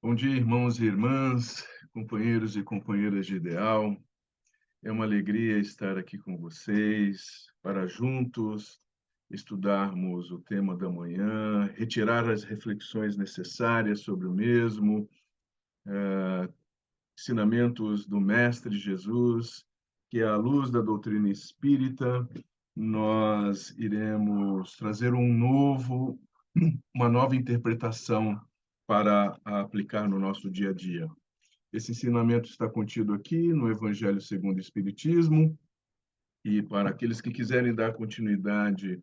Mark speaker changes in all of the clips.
Speaker 1: Bom dia, irmãos e irmãs, companheiros e companheiras de ideal. É uma alegria estar aqui com vocês para juntos estudarmos o tema da manhã, retirar as reflexões necessárias sobre o mesmo, ensinamentos do Mestre Jesus, que é a luz da doutrina espírita. Nós iremos trazer uma nova interpretação para aplicar no nosso dia a dia. Esse ensinamento está contido aqui no Evangelho segundo o Espiritismo, e para aqueles que quiserem dar continuidade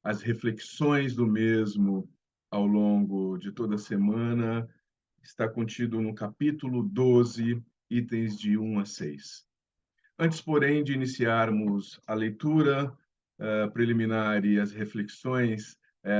Speaker 1: às reflexões do mesmo ao longo de toda a semana, está contido no capítulo 12, itens de 1 a 6. Antes, porém, de iniciarmos a leitura preliminar e as reflexões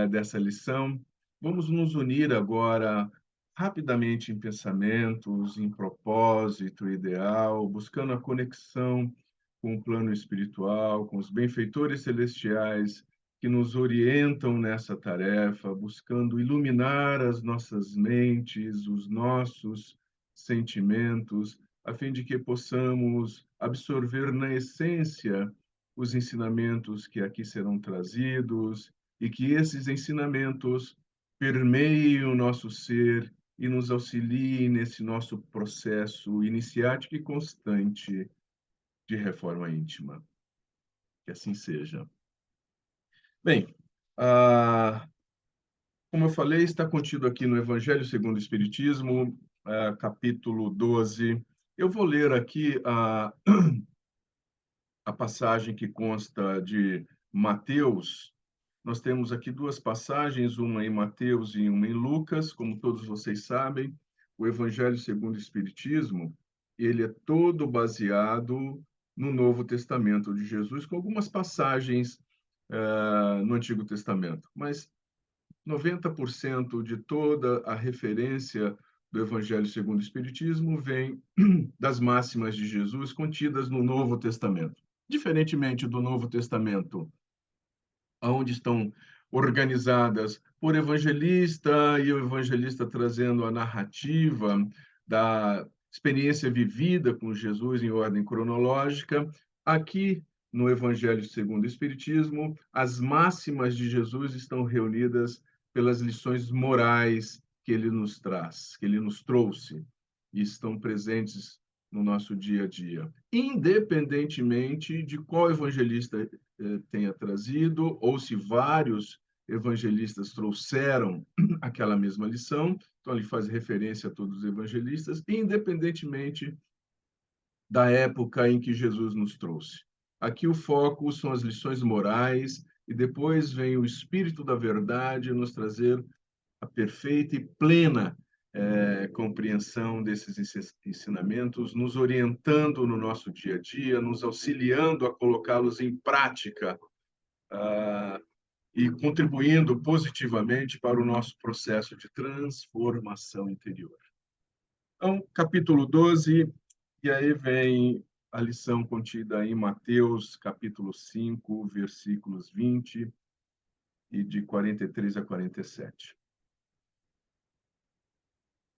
Speaker 1: dessa lição, vamos nos unir agora rapidamente em pensamentos, em propósito ideal, buscando a conexão com o plano espiritual, com os benfeitores celestiais que nos orientam nessa tarefa, buscando iluminar as nossas mentes, os nossos sentimentos, a fim de que possamos absorver na essência os ensinamentos que aqui serão trazidos e que esses ensinamentos permeiem o nosso ser e nos auxiliem nesse nosso processo iniciático e constante de reforma íntima. Que assim seja. Bem, como eu falei, está contido aqui no Evangelho segundo o Espiritismo, capítulo 12. Eu vou ler aqui a passagem que consta de Mateus. Nós temos aqui duas passagens, uma em Mateus e uma em Lucas. Como todos vocês sabem, o Evangelho segundo o Espiritismo, ele é todo baseado no Novo Testamento de Jesus, com algumas passagens no Antigo Testamento. Mas 90% de toda a referência do Evangelho segundo o Espiritismo vem das máximas de Jesus contidas no Novo Testamento. Diferentemente do Novo Testamento, onde estão organizadas por evangelista, e o evangelista trazendo a narrativa da experiência vivida com Jesus em ordem cronológica, aqui no Evangelho segundo o Espiritismo, as máximas de Jesus estão reunidas pelas lições morais que ele nos traz, que ele nos trouxe, e estão presentes no nosso dia a dia, independentemente de qual evangelista tenha trazido, ou se vários evangelistas trouxeram aquela mesma lição. Então, ele faz referência a todos os evangelistas, independentemente da época em que Jesus nos trouxe. Aqui o foco são as lições morais, e depois vem o Espírito da Verdade nos trazer a perfeita e plena compreensão desses ensinamentos, nos orientando no nosso dia a dia, nos auxiliando a colocá-los em prática e contribuindo positivamente para o nosso processo de transformação interior. Então, capítulo 12, e aí vem a lição contida em Mateus, capítulo 5, versículos 20 e de 43 a 47.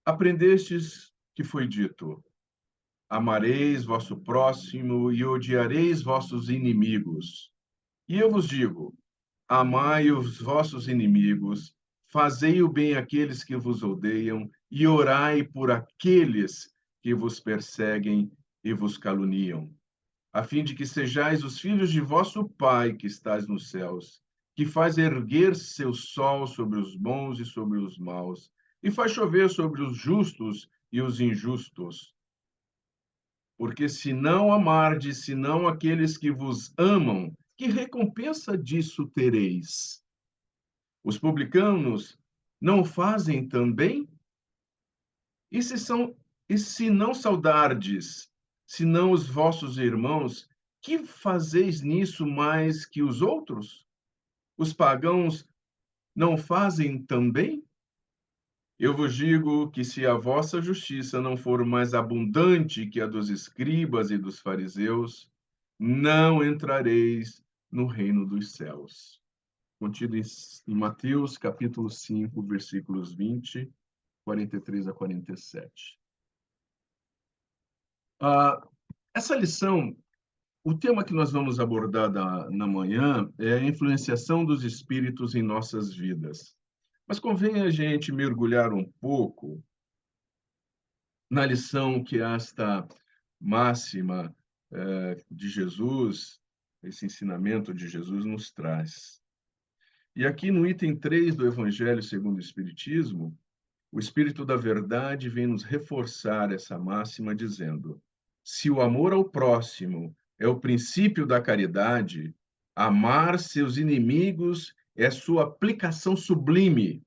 Speaker 1: Aprendestes que foi dito: amareis vosso próximo e odiareis vossos inimigos. E eu vos digo: amai os vossos inimigos, fazei o bem àqueles que vos odeiam e orai por aqueles que vos perseguem e vos caluniam, a fim de que sejais os filhos de vosso Pai que estais nos céus, que faz erguer seu sol sobre os bons e sobre os maus, e faz chover sobre os justos e os injustos. Porque se não amardes, senão aqueles que vos amam, que recompensa disso tereis? Os publicanos não fazem também? E se são, e se não saudardes, senão os vossos irmãos, que fazeis nisso mais que os outros? Os pagãos não fazem também? Eu vos digo que se a vossa justiça não for mais abundante que a dos escribas e dos fariseus, não entrareis no reino dos céus. Contido em Mateus, capítulo 5, versículos 20 43 a 47. Ah, essa lição, o tema que nós vamos abordar na manhã é a influenciação dos espíritos em nossas vidas. Mas convém a gente mergulhar um pouco na lição que esta máxima de Jesus, esse ensinamento de Jesus nos traz. E aqui no item 3 do Evangelho segundo o Espiritismo, o Espírito da Verdade vem nos reforçar essa máxima dizendo: se o amor ao próximo é o princípio da caridade, amar seus inimigos é sua aplicação sublime,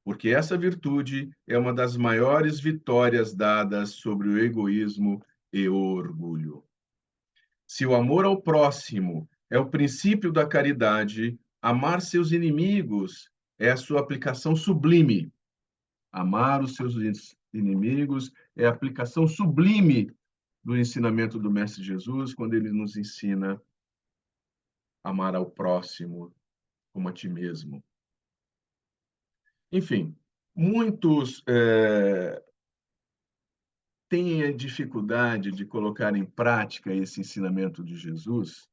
Speaker 1: porque essa virtude é uma das maiores vitórias dadas sobre o egoísmo e o orgulho. Se o amor ao próximo é o princípio da caridade, amar seus inimigos é a sua aplicação sublime. Amar os seus inimigos é a aplicação sublime do ensinamento do Mestre Jesus, quando ele nos ensina a amar ao próximo como a ti mesmo. Enfim, muitos têm a dificuldade de colocar em prática esse ensinamento de Jesus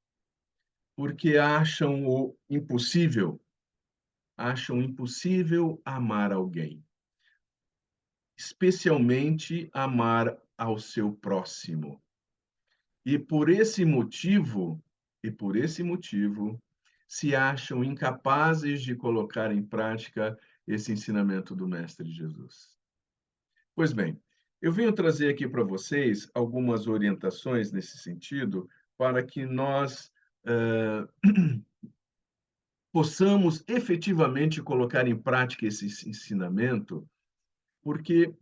Speaker 1: porque acham impossível amar alguém, especialmente amar ao seu próximo. E por esse motivo, se acham incapazes de colocar em prática esse ensinamento do Mestre Jesus. Pois bem, eu venho trazer aqui para vocês algumas orientações nesse sentido, para que nós possamos efetivamente colocar em prática esse ensinamento, porque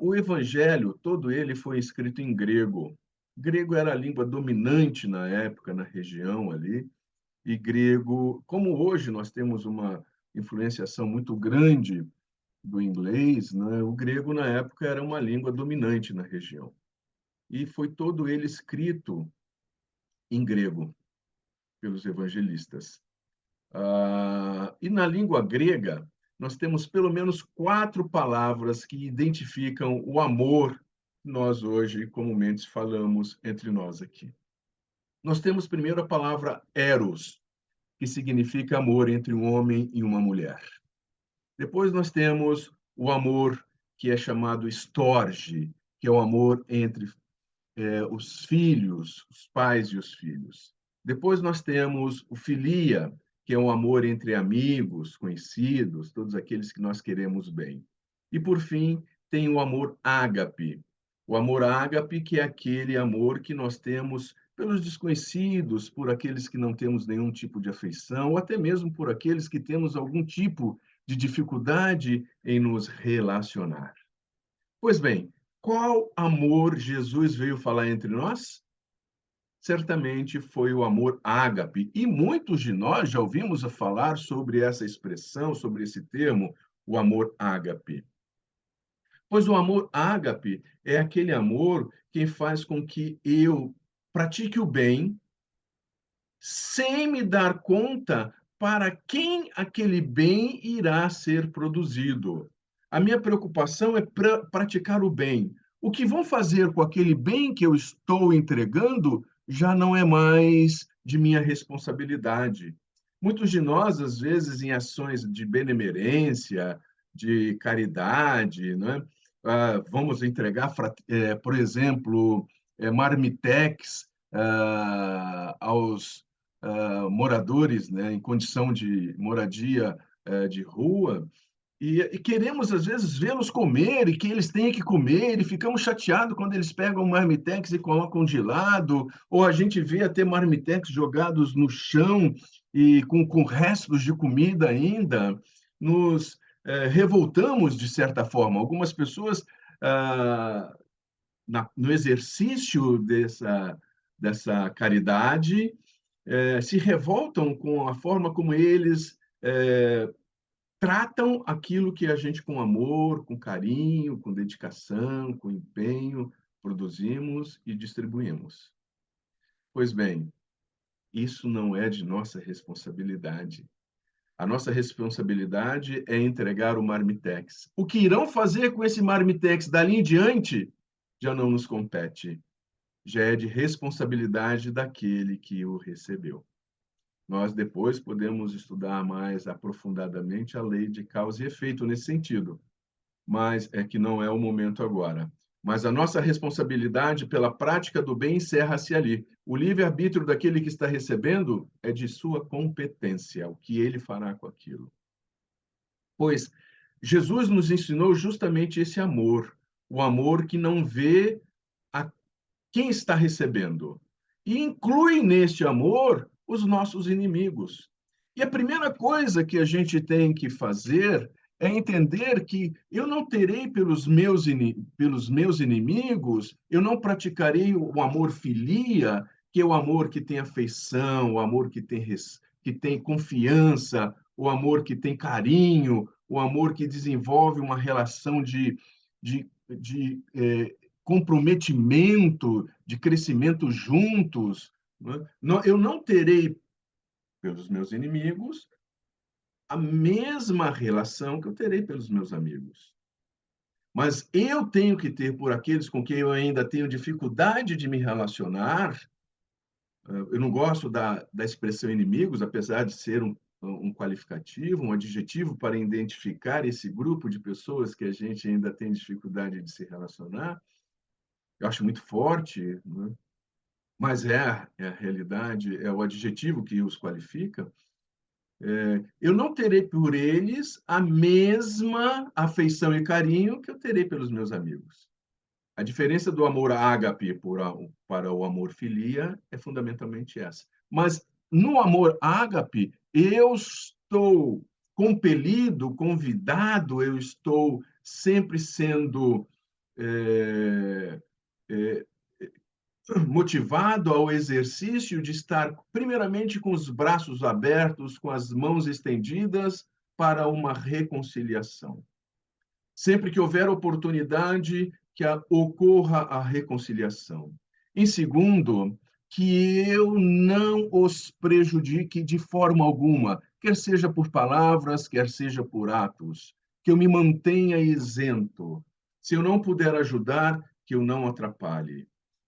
Speaker 1: o Evangelho, todo ele foi escrito em grego. Grego era a língua dominante na época, na região ali, e grego, como hoje nós temos uma influenciação muito grande do inglês, né? O grego na época era uma língua dominante na região. E foi todo ele escrito em grego pelos evangelistas. E na língua grega, nós temos pelo menos 4 palavras que identificam o amor que nós hoje comumente falamos entre nós aqui. Nós temos primeiro a palavra eros, que significa amor entre um homem e uma mulher. Depois nós temos o amor que é chamado storge, que é o amor entre os filhos, os pais e os filhos. Depois nós temos o filia, que é o amor entre amigos, conhecidos, todos aqueles que nós queremos bem. E, por fim, tem o amor ágape. O amor ágape, que é aquele amor que nós temos pelos desconhecidos, por aqueles que não temos nenhum tipo de afeição, ou até mesmo por aqueles que temos algum tipo de dificuldade em nos relacionar. Pois bem, qual amor Jesus veio falar entre nós? Certamente foi o amor ágape. E muitos de nós já ouvimos a falar sobre essa expressão, sobre esse termo, o amor ágape. Pois o amor ágape é aquele amor que faz com que eu pratique o bem sem me dar conta para quem aquele bem irá ser produzido. A minha preocupação é praticar o bem. O que vão fazer com aquele bem que eu estou entregando já não é mais de minha responsabilidade. Muitos de nós, às vezes, em ações de benemerência, de caridade, né? Vamos entregar, por exemplo, marmitex aos moradores, né, em condição de moradia de rua, e queremos, às vezes, vê-los comer e que eles têm que comer, e ficamos chateados quando eles pegam marmitex e colocam de lado, ou a gente vê até marmitex jogados no chão e com restos de comida ainda. Nos revoltamos, de certa forma. Algumas pessoas, no exercício dessa caridade, se revoltam com a forma como eles tratam aquilo que a gente, com amor, com carinho, com dedicação, com empenho, produzimos e distribuímos. Pois bem, isso não é de nossa responsabilidade. A nossa responsabilidade é entregar o marmitex. O que irão fazer com esse marmitex dali em diante já não nos compete. Já é de responsabilidade daquele que o recebeu. Nós depois podemos estudar mais aprofundadamente a lei de causa e efeito nesse sentido, mas é que não é o momento agora. Mas a nossa responsabilidade pela prática do bem encerra-se ali. O livre-arbítrio daquele que está recebendo é de sua competência, o que ele fará com aquilo. Pois Jesus nos ensinou justamente esse amor, o amor que não vê a quem está recebendo. E inclui neste amor os nossos inimigos. E a primeira coisa que a gente tem que fazer é entender que eu não terei pelos meus inimigos, eu não praticarei o amor filia, que é o amor que tem afeição, o amor que tem confiança, o amor que tem carinho, o amor que desenvolve uma relação de comprometimento, de crescimento juntos. Né? Eu não terei pelos meus inimigos a mesma relação que eu terei pelos meus amigos. Mas eu tenho que ter por aqueles com quem eu ainda tenho dificuldade de me relacionar. Eu não gosto da expressão inimigos, apesar de ser um qualificativo, um adjetivo para identificar esse grupo de pessoas que a gente ainda tem dificuldade de se relacionar. Eu acho muito forte, né? Mas é a realidade, é o adjetivo que os qualifica. Eu não terei por eles a mesma afeição e carinho que eu terei pelos meus amigos. A diferença do amor ágape para o amor filia é fundamentalmente essa. Mas no amor ágape, eu estou compelido, convidado, eu estou sempre sendo é, é, motivado ao exercício de estar, primeiramente, com os braços abertos, com as mãos estendidas para uma reconciliação. Sempre que houver oportunidade, que ocorra a reconciliação. Em segundo, que eu não os prejudique de forma alguma, quer seja por palavras, quer seja por atos, que eu me mantenha isento. Se eu não puder ajudar, que eu não atrapalhe.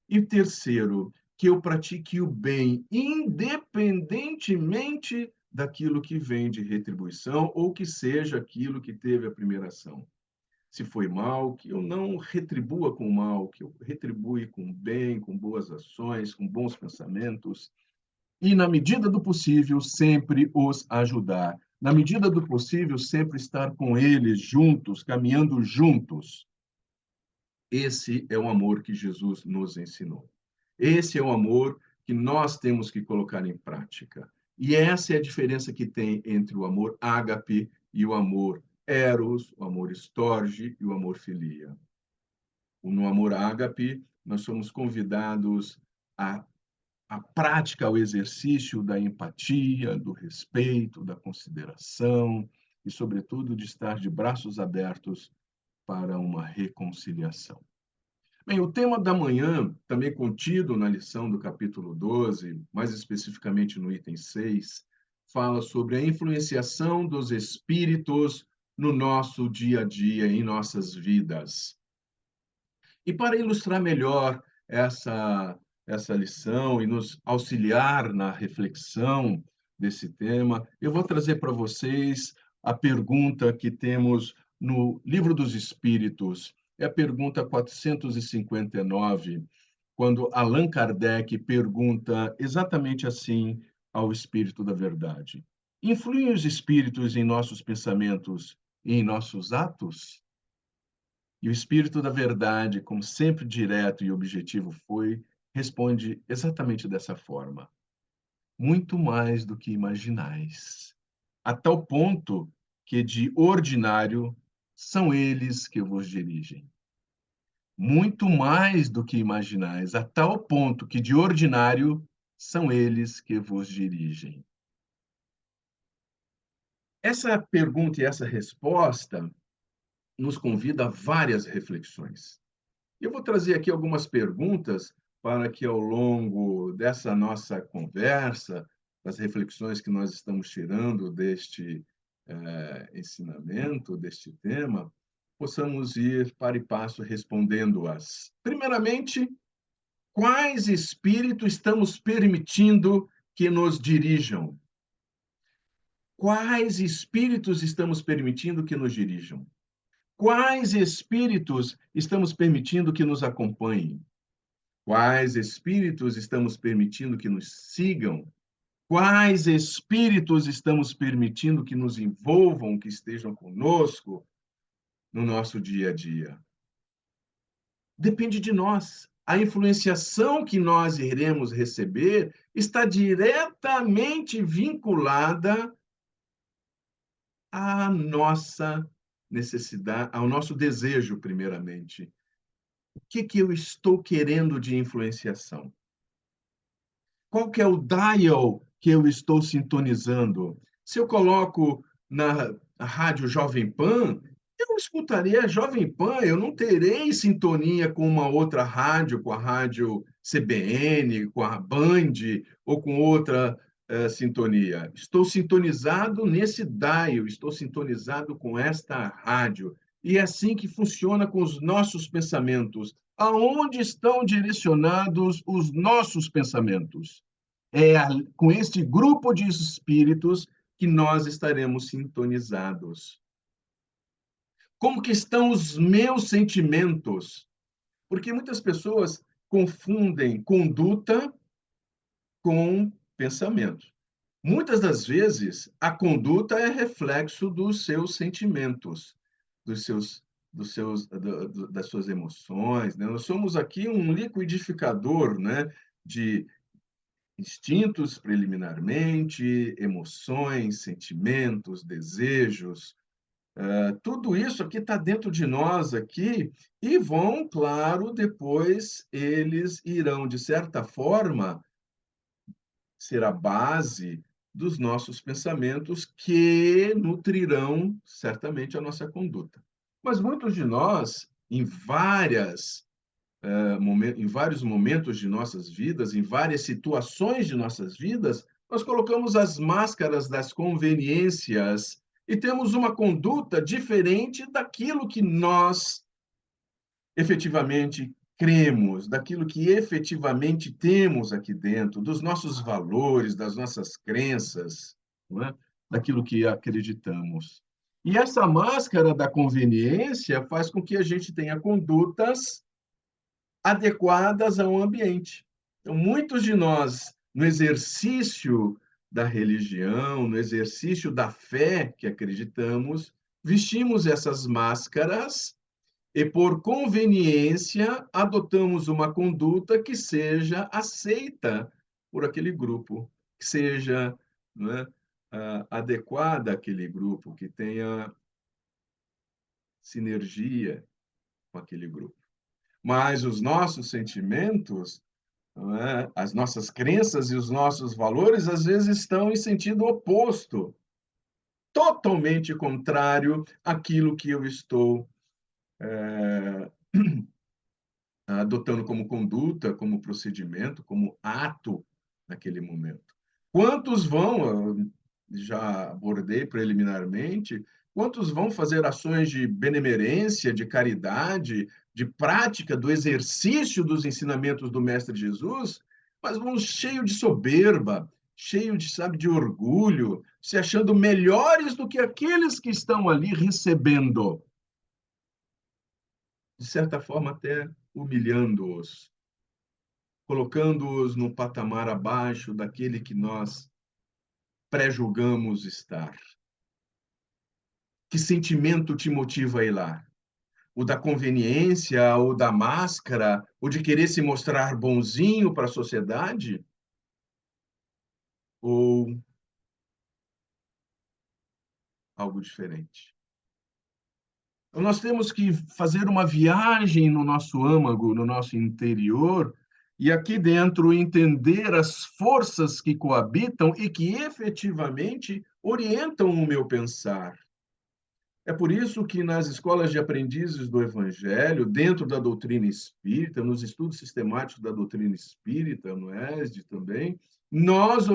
Speaker 1: E terceiro, que eu pratique o bem, independentemente daquilo que vem de retribuição ou que seja aquilo que teve a primeira ação. Se foi mal, que eu não retribua com mal, que eu retribui com bem, com boas ações, com bons pensamentos. E, na medida do possível, sempre os ajudar. Na medida do possível, sempre estar com eles juntos, caminhando juntos. Esse é o amor que Jesus nos ensinou. Esse é o amor que nós temos que colocar em prática. E essa é a diferença que tem entre o amor ágape e o amor eros, o amor storge e o amor filia. No amor ágape, nós somos convidados à prática, ao exercício da empatia, do respeito, da consideração e, sobretudo, de estar de braços abertos para uma reconciliação. Bem, o tema da manhã, também contido na lição do capítulo 12, mais especificamente no item 6, fala sobre a influenciação dos espíritos no nosso dia a dia, em nossas vidas. E para ilustrar melhor essa lição e nos auxiliar na reflexão desse tema, eu vou trazer para vocês a pergunta que temos no Livro dos Espíritos. É a pergunta 459, quando Allan Kardec pergunta exatamente assim ao Espírito da Verdade: influem os espíritos em nossos pensamentos e em nossos atos? E o Espírito da Verdade, como sempre direto e objetivo foi, responde exatamente dessa forma: muito mais do que imaginais, a tal ponto que de ordinário são eles que vos dirigem. Muito mais do que imaginais, a tal ponto que de ordinário são eles que vos dirigem. Essa pergunta e essa resposta nos convida a várias reflexões. Eu vou trazer aqui algumas perguntas para que, ao longo dessa nossa conversa, das reflexões que nós estamos tirando deste ensinamento, deste tema, possamos ir para e passo respondendo-as. Primeiramente, quais espíritos estamos permitindo que nos dirijam? Quais espíritos estamos permitindo que nos dirijam? Quais espíritos estamos permitindo que nos acompanhem? Quais espíritos estamos permitindo que nos sigam? Quais espíritos estamos permitindo que nos envolvam, que estejam conosco no nosso dia a dia? Depende de nós. A influenciação que nós iremos receber está diretamente vinculada à nossa necessidade, ao nosso desejo, primeiramente. O que eu estou querendo de influenciação? Qual que é o dial que eu estou sintonizando? Se eu coloco na rádio Jovem Pan, eu escutarei a Jovem Pan, eu não terei sintonia com uma outra rádio, com a rádio CBN, com a Band ou com outra sintonia. Estou sintonizado nesse dial, estou sintonizado com esta rádio. E é assim que funciona com os nossos pensamentos. Aonde estão direcionados os nossos pensamentos? É com este grupo de espíritos que nós estaremos sintonizados. Como que estão os meus sentimentos? Porque muitas pessoas confundem conduta com pensamento. Muitas das vezes, a conduta é reflexo dos seus sentimentos, dos seus, das suas emoções, né? Nós somos aqui um liquidificador, né, de instintos preliminarmente, emoções, sentimentos, desejos, tudo isso aqui está dentro de nós aqui e vão, claro, depois eles irão, de certa forma, ser a base dos nossos pensamentos que nutrirão certamente a nossa conduta. Mas muitos de nós, em vários momentos de nossas vidas, em várias situações de nossas vidas, nós colocamos as máscaras das conveniências e temos uma conduta diferente daquilo que nós efetivamente cremos, daquilo que efetivamente temos aqui dentro, dos nossos valores, das nossas crenças, não é? Daquilo que acreditamos. E essa máscara da conveniência faz com que a gente tenha condutas adequadas ao ambiente. Então, muitos de nós, no exercício da religião, no exercício da fé que acreditamos, vestimos essas máscaras e, por conveniência, adotamos uma conduta que seja aceita por aquele grupo, que seja, não é, adequada àquele grupo, que tenha sinergia com aquele grupo. Mas os nossos sentimentos, não é, as nossas crenças e os nossos valores, às vezes, estão em sentido oposto, totalmente contrário àquilo que eu estou adotando como conduta, como procedimento, como ato naquele momento. Quantos vão, já abordei preliminarmente, quantos vão fazer ações de benemerência, de caridade, de prática, do exercício dos ensinamentos do Mestre Jesus, mas vão cheio de soberba, cheio de, sabe, de orgulho, se achando melhores do que aqueles que estão ali recebendo, de certa forma até humilhando-os, colocando-os no patamar abaixo daquele que nós pré-julgamos estar. Que sentimento te motiva a ir lá? O da conveniência, o da máscara, o de querer se mostrar bonzinho para a sociedade? Ou algo diferente? Então, nós temos que fazer uma viagem no nosso âmago, no nosso interior, e aqui dentro entender as forças que coabitam e que efetivamente orientam o meu pensar. É por isso que nas escolas de aprendizes do Evangelho, dentro da doutrina espírita, nos estudos sistemáticos da doutrina espírita, no ESD também, nós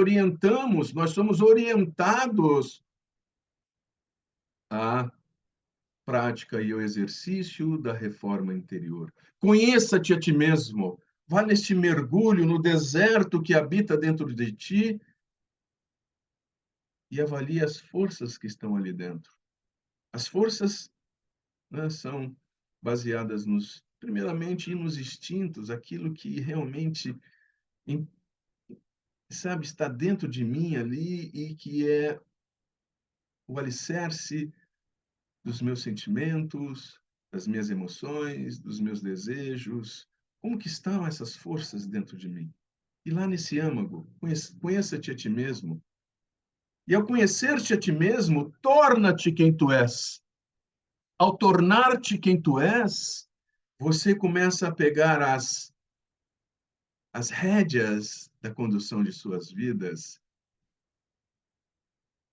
Speaker 1: somos orientados à prática e ao exercício da reforma interior. Conheça-te a ti mesmo, vá neste mergulho no deserto que habita dentro de ti e avalie as forças que estão ali dentro. As forças, né, são baseadas primeiramente, nos instintos, aquilo que realmente, sabe, está dentro de mim ali e que é o alicerce dos meus sentimentos, das minhas emoções, dos meus desejos. Como que estão essas forças dentro de mim? E lá nesse âmago, conheça-te a ti mesmo. E ao conhecer-te a ti mesmo, torna-te quem tu és. Ao tornar-te quem tu és, você começa a pegar as rédeas da condução de suas vidas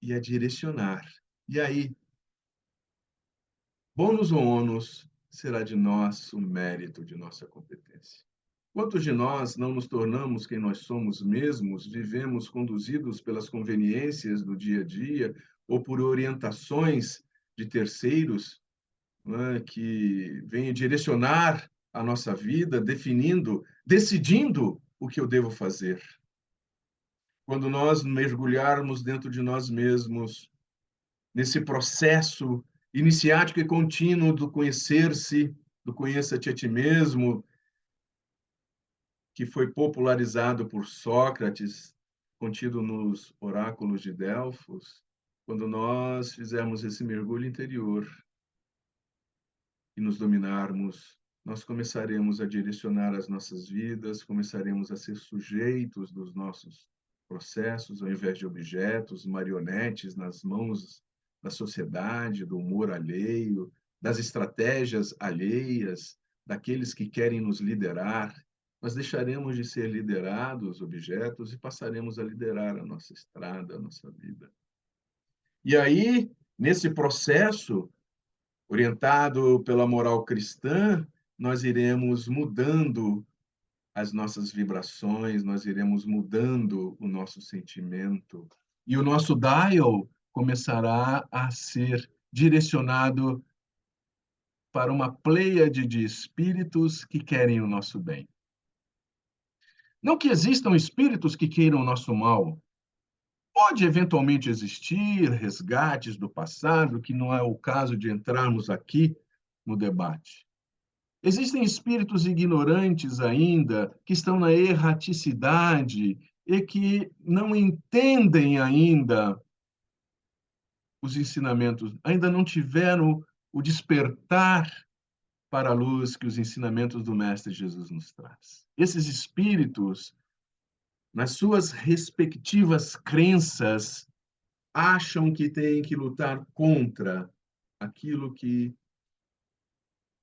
Speaker 1: e a direcionar. E aí, bônus ou ônus será de nosso mérito, de nossa competência. Quantos de nós não nos tornamos quem nós somos mesmos, vivemos conduzidos pelas conveniências do dia a dia ou por orientações de terceiros, né, que vêm direcionar a nossa vida, decidindo o que eu devo fazer. Quando nós mergulharmos dentro de nós mesmos, nesse processo iniciático e contínuo do conhecer-se, do conheça-te a ti mesmo, que foi popularizado por Sócrates, contido nos oráculos de Delfos, quando nós fizermos esse mergulho interior e nos dominarmos, nós começaremos a direcionar as nossas vidas, começaremos a ser sujeitos dos nossos processos, ao invés de objetos, marionetes nas mãos da sociedade, do humor alheio, das estratégias alheias, daqueles que querem nos liderar. Nós deixaremos de ser liderados, objetos, e passaremos a liderar a nossa estrada, a nossa vida. E aí, nesse processo, orientado pela moral cristã, nós iremos mudando as nossas vibrações, nós iremos mudando o nosso sentimento. E o nosso dial começará a ser direcionado para uma pleiade de espíritos que querem o nosso bem. Não que existam espíritos que queiram o nosso mal. Pode eventualmente existir resgates do passado, que não é o caso de entrarmos aqui no debate. Existem espíritos ignorantes ainda, que estão na erraticidade e que não entendem ainda os ensinamentos, ainda não tiveram o despertar para a luz que os ensinamentos do Mestre Jesus nos traz. Esses espíritos, nas suas respectivas crenças, acham que têm que lutar contra aquilo que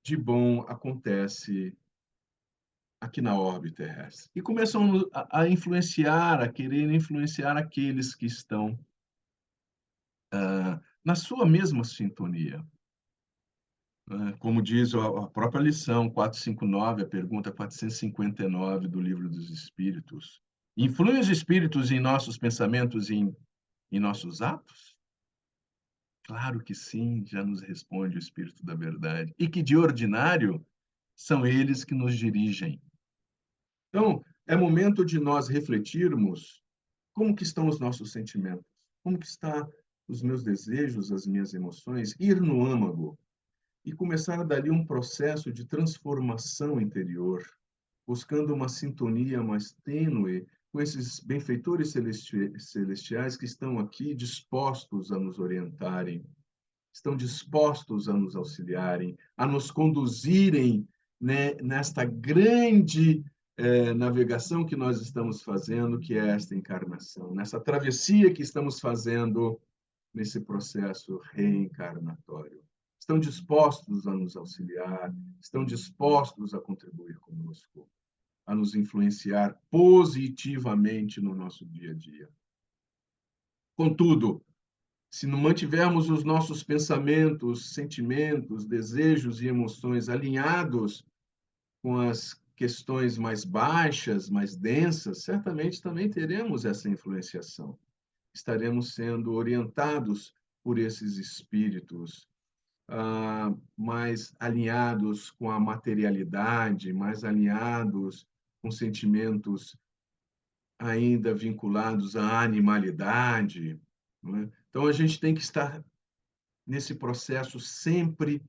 Speaker 1: de bom acontece aqui na órbita terrestre. E começam a influenciar, a querer influenciar aqueles que estão na sua mesma sintonia. Como diz a própria lição 459, a pergunta 459 do Livro dos Espíritos. Influem os espíritos em nossos pensamentos e em nossos atos? Claro que sim, já nos responde o Espírito da Verdade. E que, de ordinário, são eles que nos dirigem. Então, é momento de nós refletirmos como que estão os nossos sentimentos, como que estão os meus desejos, as minhas emoções, ir no âmago e começar dali um processo de transformação interior, buscando uma sintonia mais tênue com esses benfeitores celestiais que estão aqui dispostos a nos orientarem, estão dispostos a nos auxiliarem, a nos conduzirem, né, nesta grande navegação que nós estamos fazendo, que é esta encarnação, nessa travessia que estamos fazendo nesse processo reencarnatório. Estão dispostos a nos auxiliar, estão dispostos a contribuir conosco, a nos influenciar positivamente no nosso dia a dia. Contudo, Se não mantivermos os nossos pensamentos, sentimentos, desejos e emoções alinhados com as questões mais baixas, mais densas, certamente também teremos essa influenciação. Estaremos sendo orientados por esses espíritos mais alinhados com a materialidade, mais alinhados com sentimentos ainda vinculados à animalidade. Não é? Então, a gente tem que estar nesse processo sempre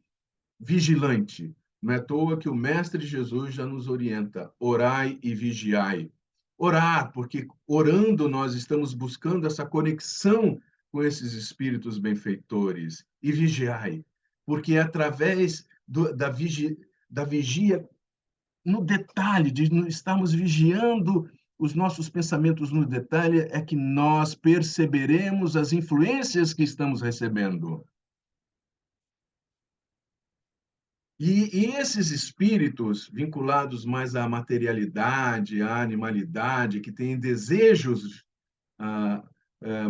Speaker 1: vigilante. Não é à toa que o Mestre Jesus já nos orienta: orai e vigiai. Orar, porque orando nós estamos buscando essa conexão com esses espíritos benfeitores. E vigiai, porque é através da vigia no detalhe, de estarmos vigiando os nossos pensamentos no detalhe, é que nós perceberemos as influências que estamos recebendo. E esses espíritos vinculados mais à materialidade, à animalidade, que têm desejos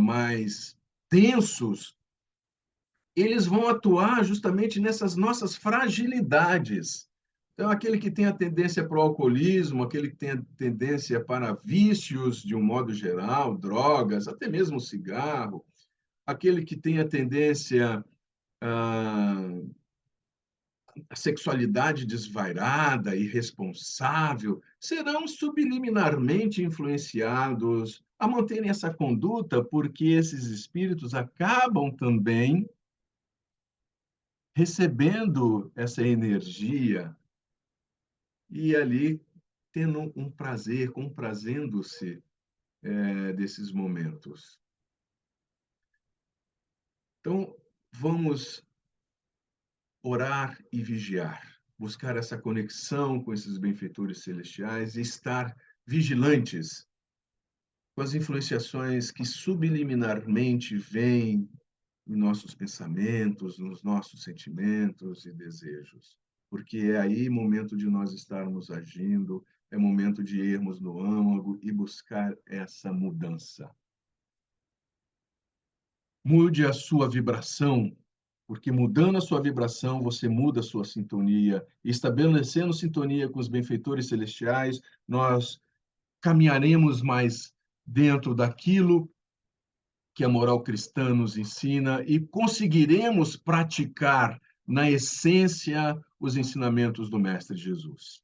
Speaker 1: mais tensos, eles vão atuar justamente nessas nossas fragilidades. Então, aquele que tem a tendência para o alcoolismo, aquele que tem a tendência para vícios de um modo geral, drogas, até mesmo cigarro, aquele que tem a tendência a sexualidade desvairada, irresponsável, serão subliminarmente influenciados a manterem essa conduta, porque esses espíritos acabam também recebendo essa energia e ali tendo um prazer, comprazendo-se desses momentos. Então, vamos orar e vigiar, buscar essa conexão com esses benfeitores celestiais e estar vigilantes com as influenciações que subliminarmente vêm em nossos pensamentos, nos nossos sentimentos e desejos. Porque é aí momento de nós estarmos agindo, é momento de irmos no âmago e buscar essa mudança. Mude a sua vibração, porque mudando a sua vibração, você muda a sua sintonia. E estabelecendo sintonia com os benfeitores celestiais, nós caminharemos mais dentro daquilo que a moral cristã nos ensina e conseguiremos praticar na essência os ensinamentos do Mestre Jesus.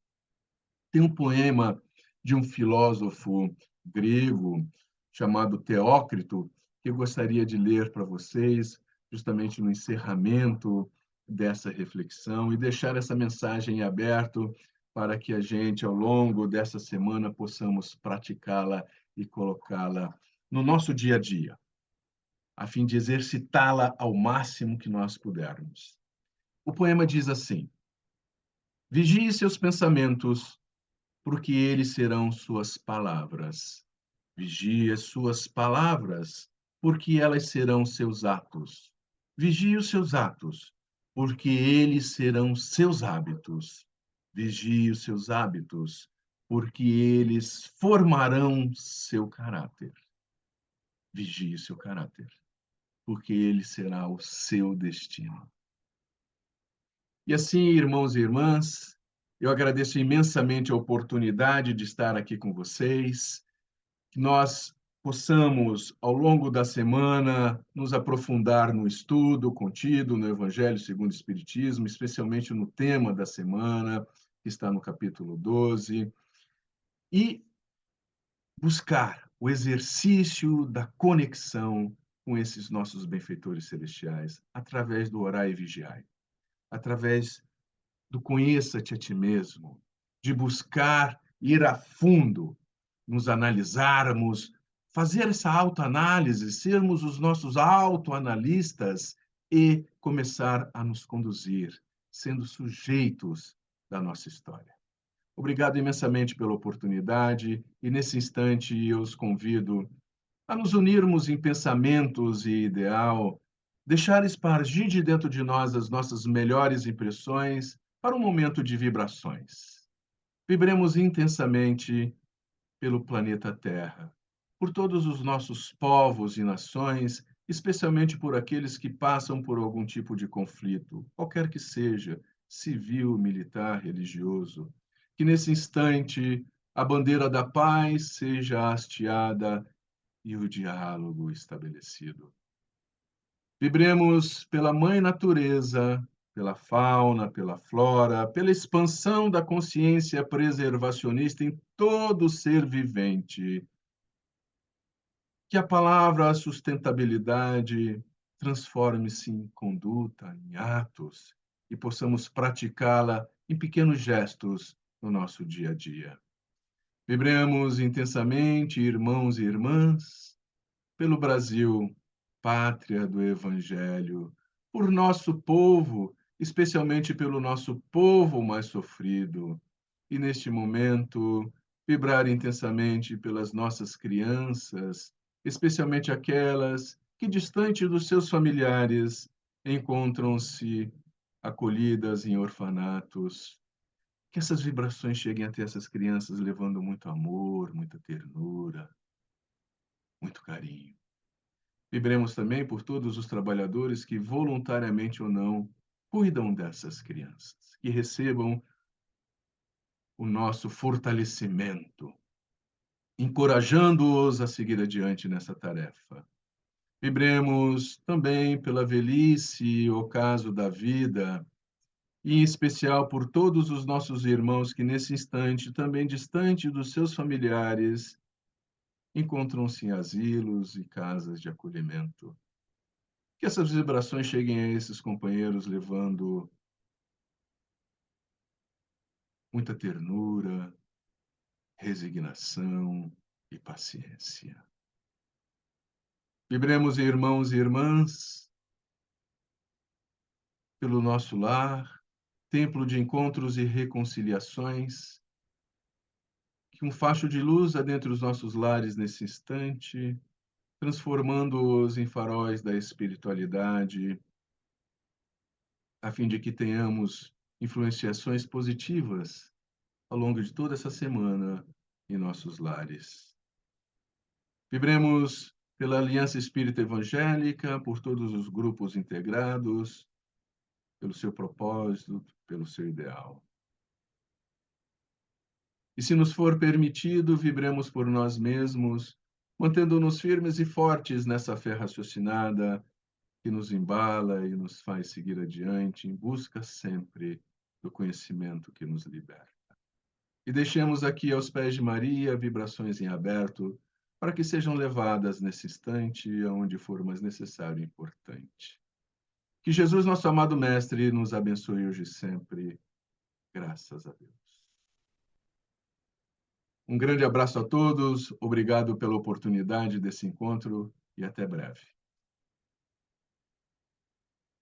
Speaker 1: Tem um poema de um filósofo grego chamado Teócrito que eu gostaria de ler para vocês, justamente no encerramento dessa reflexão e deixar essa mensagem aberto para que a gente, ao longo dessa semana, possamos praticá-la e colocá-la no nosso dia a dia, a fim de exercitá-la ao máximo que nós pudermos. O poema diz assim: vigie seus pensamentos, porque eles serão suas palavras. Vigie as suas palavras, porque elas serão seus atos. Vigie os seus atos, porque eles serão seus hábitos. Vigie os seus hábitos, porque eles formarão seu caráter. Vigie o seu caráter, porque ele será o seu destino. E assim, irmãos e irmãs, eu agradeço imensamente a oportunidade de estar aqui com vocês, que nós possamos, ao longo da semana, nos aprofundar no estudo contido no Evangelho segundo o Espiritismo, especialmente no tema da semana, que está no capítulo 12, e buscar o exercício da conexão com esses nossos benfeitores celestiais, através do orar e vigiar, através do conheça-te a ti mesmo, de buscar ir a fundo, nos analisarmos, fazer essa autoanálise, sermos os nossos autoanalistas e começar a nos conduzir, sendo sujeitos da nossa história. Obrigado imensamente pela oportunidade e, nesse instante, eu os convido a nos unirmos em pensamentos e ideal, deixar espargir de dentro de nós as nossas melhores impressões para um momento de vibrações. Vibremos intensamente pelo planeta Terra, por todos os nossos povos e nações especialmente por aqueles que passam por algum tipo de conflito, qualquer que seja, civil, militar, religioso. Que nesse instante a bandeira da paz seja hasteada e o diálogo estabelecido. Vibremos pela Mãe Natureza, pela fauna, pela flora, pela expansão da consciência preservacionista em todo ser vivente. Que a palavra sustentabilidade transforme-se em conduta, em atos, e possamos praticá-la em pequenos gestos no nosso dia a dia. Vibremos intensamente, irmãos e irmãs, pelo Brasil, pátria do Evangelho, por nosso povo, especialmente pelo nosso povo mais sofrido. E neste momento, vibrar intensamente pelas nossas crianças, especialmente aquelas que, distante dos seus familiares, encontram-se acolhidas em orfanatos. Que essas vibrações cheguem até essas crianças levando muito amor, muita ternura, muito carinho. Vibremos também por todos os trabalhadores que, voluntariamente ou não, cuidam dessas crianças, que recebam o nosso fortalecimento, encorajando-os a seguir adiante nessa tarefa. Vibremos também pela velhice e ocaso da vida, e em especial por todos os nossos irmãos que, nesse instante, também distante dos seus familiares, encontram-se em asilos e casas de acolhimento. Que essas vibrações cheguem a esses companheiros levando muita ternura, resignação e paciência. Vibremos, irmãos e irmãs, pelo nosso lar, templo de encontros e reconciliações, que um facho de luz adentre os nossos lares nesse instante, transformando-os em faróis da espiritualidade, a fim de que tenhamos influenciações positivas ao longo de toda essa semana em nossos lares. Vibremos pela Aliança Espírita Evangélica, por todos os grupos integrados, pelo seu propósito, pelo seu ideal. E se nos for permitido, vibremos por nós mesmos, mantendo-nos firmes e fortes nessa fé raciocinada que nos embala e nos faz seguir adiante em busca sempre do conhecimento que nos liberta. E deixemos aqui aos pés de Maria vibrações em aberto, para que sejam levadas nesse instante aonde for mais necessário e importante. Que Jesus, nosso amado Mestre, nos abençoe hoje e sempre. Graças a Deus. Um grande abraço a todos, obrigado pela oportunidade desse encontro e até breve.